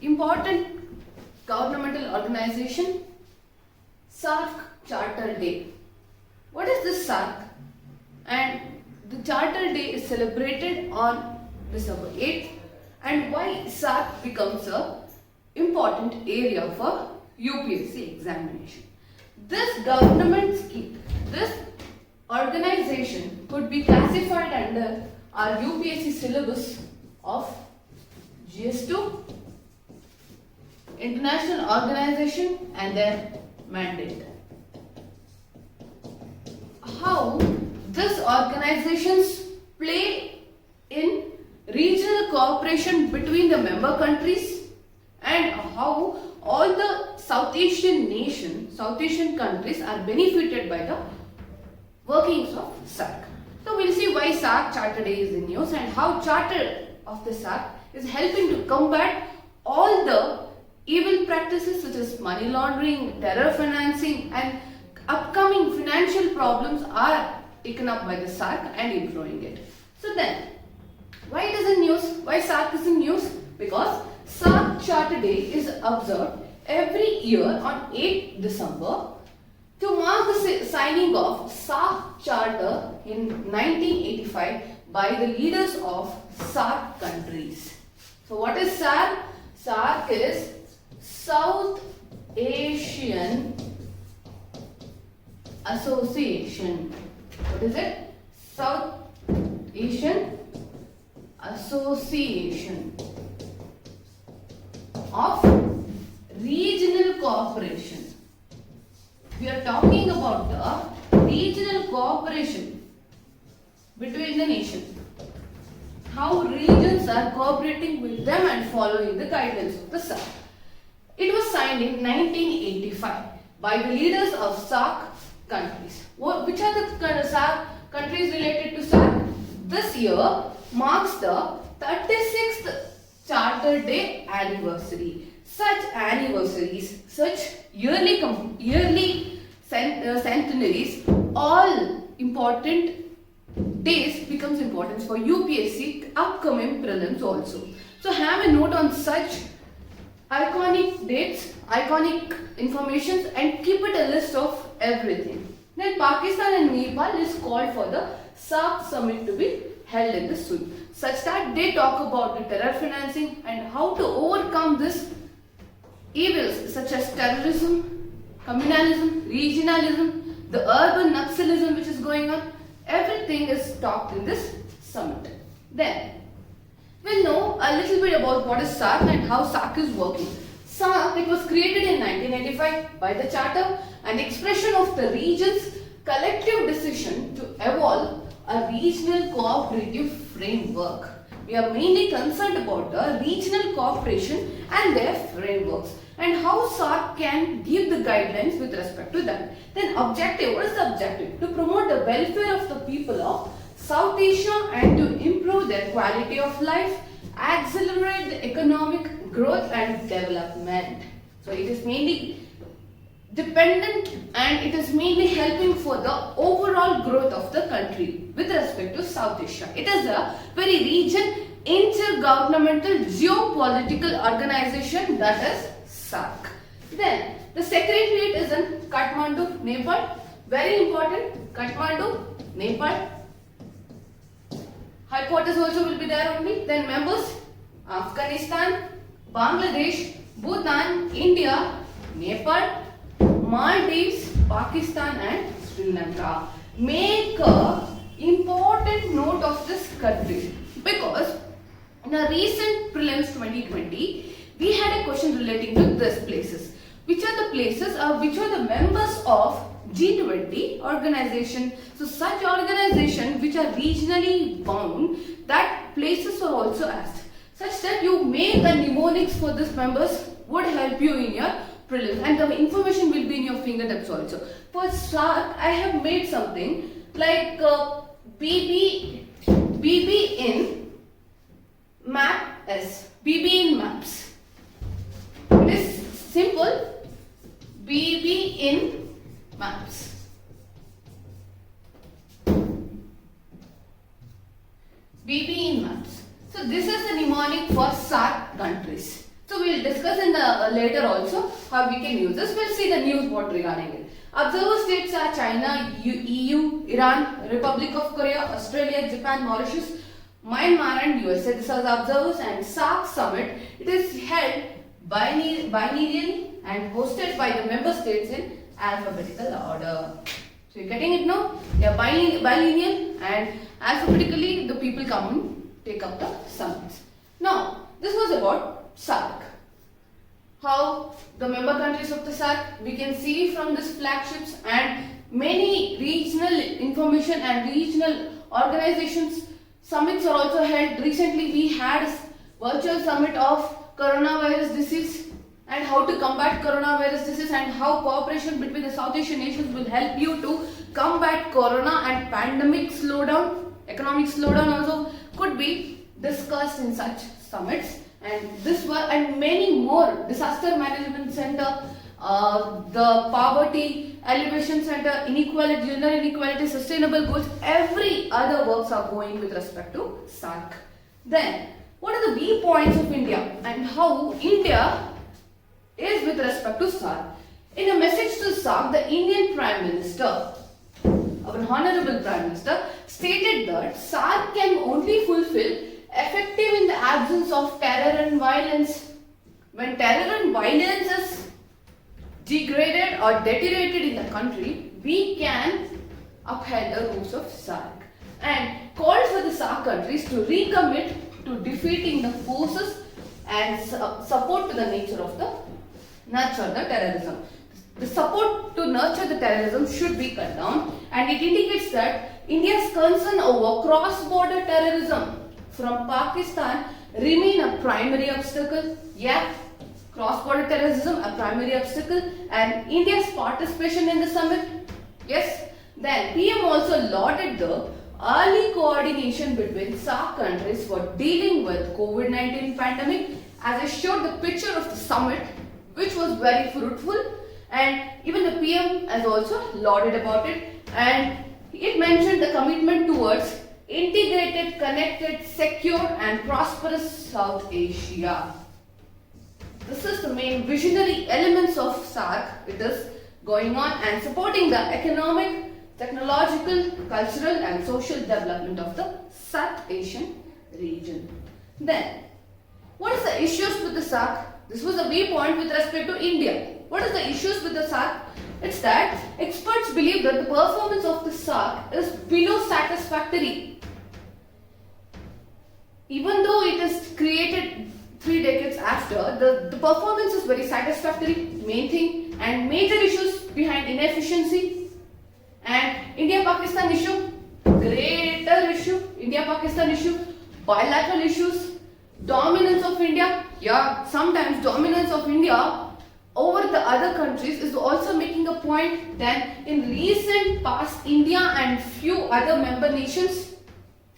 important governmental organization, SAARC Charter Day. What is this SAARC? And the Charter Day is celebrated on December 8th, and why SAARC becomes a important area for UPSC examination. This government scheme, this organization could be classified under our UPSC syllabus of GS2, International Organization, and their mandate. How these organizations play in regional cooperation between the member countries, and how all the South Asian countries are benefited by the workings of SAARC. So we'll see why SAARC Charter Day is in news and how Charter of the SAARC is helping to combat all the evil practices such as money laundering, terror financing, and upcoming financial problems are taken up by the SAARC and improving it. So then, why it is in news? Why SAARC is in news? Because SAARC Charter Day is observed every year on 8th December to mark the signing of SAARC Charter in 1985 by the leaders of SAARC countries. So what is SAARC? SAARC is South Asian Association. What is it? South Asian Association of Regional Cooperation. We are talking about the regional cooperation between the nations. How regions are cooperating with them and following the guidelines of the SAARC. It was signed in 1985 by the leaders of SAARC countries. Which are the SAARC countries related to SAARC? This year marks the 36th Charter Day anniversary. Such anniversaries, such yearly centenaries, all important days becomes important for UPSC upcoming prelims also. So have a note on such iconic dates, iconic informations, and keep it a list of everything. Then Pakistan and Nepal is called for the SAARC summit to be held in the soon, such that they talk about the terror financing and how to overcome this evils such as terrorism, communalism, regionalism, the urban Naxalism which is going on. Everything is talked in this summit. Then we'll know a little bit about what is SAARC and how SAARC is working. SAARC, it was created in 1985 by the Charter, an expression of the region's collective decision to evolve a regional cooperative framework. We are mainly concerned about the regional cooperation and their frameworks and how SAARC can give the guidelines with respect to that. Then objective, what is the objective? To promote the welfare of the people of South Asia and to improve their quality of life, accelerate the economic growth and development. So it is mainly dependent and it is mainly helping for the overall growth of the country with respect to South Asia. It is a very region intergovernmental geopolitical organization, that is SAARC. Then the secretariat is in Kathmandu, Nepal. Very important, Kathmandu, Nepal. Headquarters also will be there only. Then members, Afghanistan, Bangladesh, Bhutan, India, Nepal, Maldives, Pakistan and Sri Lanka. Make a important note of this country because in a recent prelims 2020, we had a question relating to these places. Which are the places or which are the members of G20 organization? So such organization which are regionally bound, that places are also asked. Such that you make the mnemonics for these members would help you in your prelims and the information will be in your fingertips also. For SAARC, I have made something like BB in map S, BB in maps. It is simple, BB in maps. BB in maps. So this is the mnemonic for SAARC countries. So So we'll discuss in the later also how we can use this. We'll see the news what regarding it. Observer states are China, EU, Iran, Republic of Korea, Australia, Japan, Mauritius, Myanmar and USA. These are the observers. And SAARC summit, it is held biennially and hosted by the member states in alphabetical order. So you're getting it now? Yeah, biennial and alphabetically the people come and take up the summits. Now, this was about SAARC. How the member countries of the SAARC, we can see from these flagships and many regional information and regional organizations summits are also held. Recently we had a virtual summit of coronavirus disease and how to combat coronavirus disease and how cooperation between the South Asian nations will help you to combat corona and pandemic slowdown, economic slowdown also could be discussed in such summits. And this was and many more, disaster management center, the poverty alleviation center, inequality, gender inequality, sustainable goals, every other works are going with respect to SAARC. Then, what are the key points of India and how India is with respect to SAARC? In a message to SAARC, the Indian Prime Minister, our Honorable Prime Minister, stated that SAARC can only fulfill effective in the absence of terror and violence. When terror and violence is degraded or deteriorated in the country, we can uphold the rules of SAARC and called for the SAARC countries to recommit to defeating the forces and support to the nature of the nurture the terrorism. The support to nurture the terrorism should be cut down, and it indicates that India's concern over cross-border terrorism from Pakistan remain a primary obstacle. Yeah, cross-border terrorism a primary obstacle, and India's participation in the summit. Yes. Then PM also lauded the early coordination between SAARC countries for dealing with COVID-19 pandemic, as I showed the picture of the summit, which was very fruitful, and even the PM has also lauded about it, and it mentioned the commitment towards integrated, connected, secure and prosperous South Asia. This is the main visionary elements of SAARC. It is going on and supporting the economic, technological, cultural and social development of the South Asian region. Then, what is the issues with the SAARC? This was a waypoint with respect to India. What is the issues with the SAARC? It's that experts believe that the performance of the SAARC is below satisfactory. Even though it is created 3 decades after, the performance is very satisfactory, main thing, and major issues behind inefficiency and India-Pakistan issue, greater issue, India-Pakistan issue, bilateral issues, dominance of India. Yeah, sometimes dominance of India over the other countries is also making a point. Then in recent past, India and few other member nations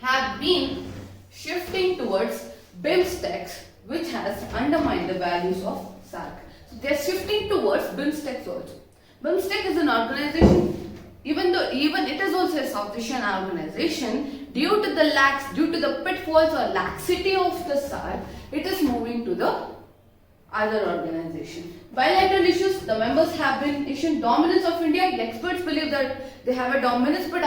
have been shifting towards BIMSTECs, which has undermined the values of SAARC. So they are shifting towards BIMSTECs also. BIMSTEC is an organization, even it is also a South Asian organization, due to the pitfalls or laxity of the SAARC, it is moving to the other organization. Bilateral issues, the members have been issuing dominance of India. The experts believe that they have a dominance, but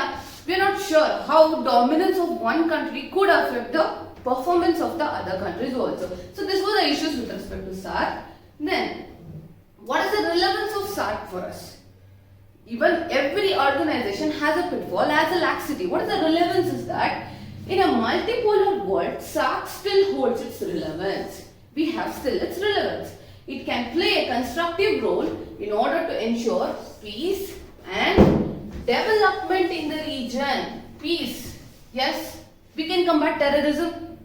we are not sure how dominance of one country could affect the performance of the other countries also. So this was the issues with respect to SAARC. Then, what is the relevance of SAARC for us? Even every organization has a pitfall, has a laxity. What is the relevance is that in a multipolar world, SAARC still holds its relevance. We have still its relevance. It can play a constructive role in order to ensure peace and development in the region. Peace. Yes, we can combat terrorism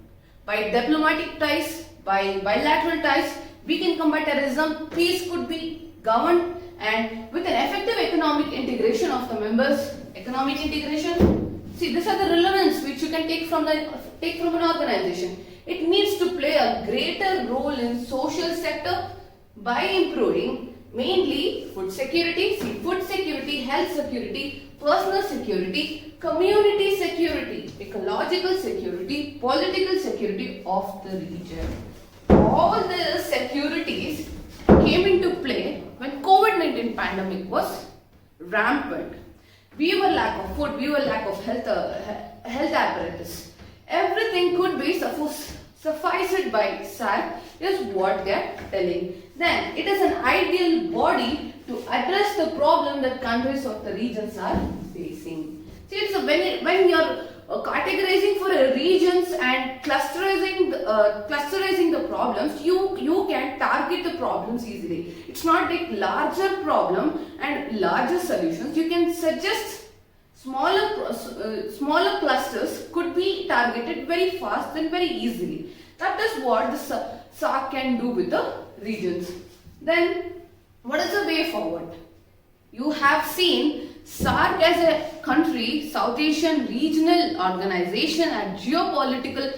by diplomatic ties, by bilateral ties. We can combat terrorism. Peace could be governed, and with an effective economic integration of the members, economic integration. See, these are the relevance which you can take from an organization. It needs to play a greater role in social sector by improving mainly food security, health security, personal security, community security, ecological security, political security of the region. All this security COVID-19 pandemic was rampant. We were lack of food, we were lack of health apparatus. Everything could be sufficed by SARC is what they are telling. Then it is an ideal body to address the problem that countries of the regions are facing. See, it's when you are categorizing for regions and clusterizing the problems, you can target the problems easily. It's not like larger problem and larger solutions. You can suggest smaller clusters could be targeted very fast and very easily. That is what the SARC can do with the regions. Then what is the way forward? You have seen SARC as a country, South Asian regional organization and geopolitical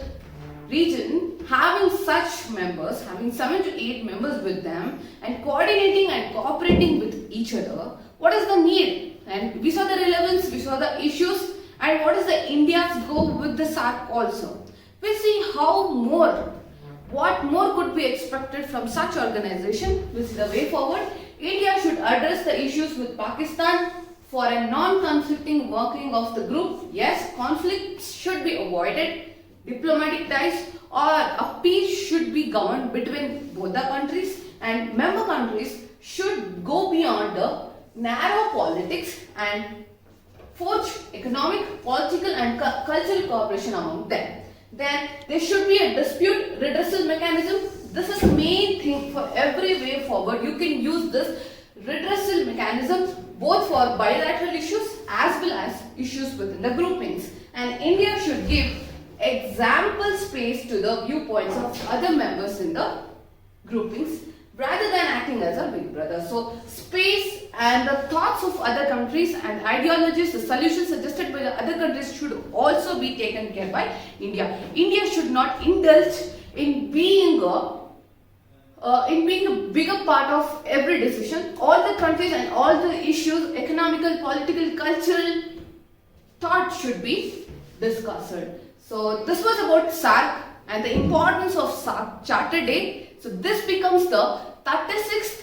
region, having such members, having 7 to 8 members with them and coordinating and cooperating with each other. What is the need? And we saw the relevance, we saw the issues, and what is the India's goal with the SARC also. We see what more could be expected from such organization. This is the way forward. India should address the issues with Pakistan for a non-conflicting working of the group. Yes, conflicts should be avoided. Diplomatic ties or a peace should be governed between both the countries, and member countries should go beyond the narrow politics and forge economic, political and cultural cooperation among them. Then there should be a dispute redressal mechanism. This is the main thing for every way forward. You can use this redressal mechanism both for bilateral issues as well as issues within the groupings. And India should give example space to the viewpoints of other members in the groupings rather than acting as a big brother. So space and the thoughts of other countries and ideologies, the solutions suggested by the other countries should also be taken care by India. India should not indulge in being a bigger part of every decision. All the countries and all the issues, economical, political, cultural thought should be discussed. So this was about SARC and the importance of SARC Charter Day. So this becomes the 36th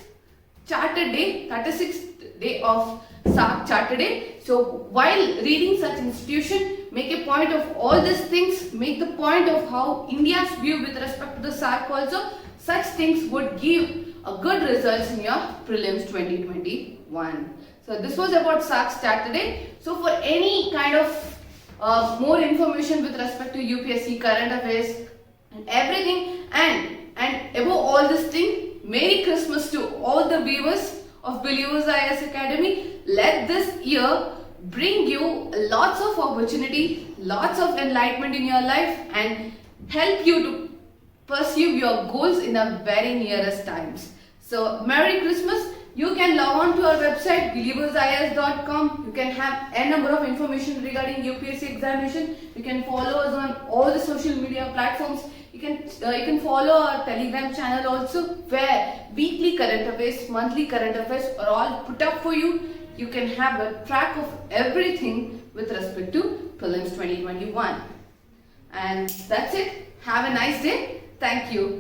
day of SARC Charter Day. So while reading such institution, make a point of all these things, make the point of how India's view with respect to the SARC also. Such things would give a good results in your prelims 2021. So this was about SARC Charter Day. So for any kind of more information with respect to UPSC, current affairs and everything, and above all this thing, Merry Christmas to all the viewers of Believers IAS Academy. Let this year bring you lots of opportunity, lots of enlightenment in your life and help you to pursue your goals in the very nearest times. So Merry Christmas. You can log on to our website believersias.com. You can have a number of information regarding UPSC examination. You can follow us on all the social media platforms. You can follow our Telegram channel also, where weekly current affairs, monthly current affairs are all put up for you. You can have a track of everything with respect to prelims 2021. And that's it. Have a nice day. Thank you.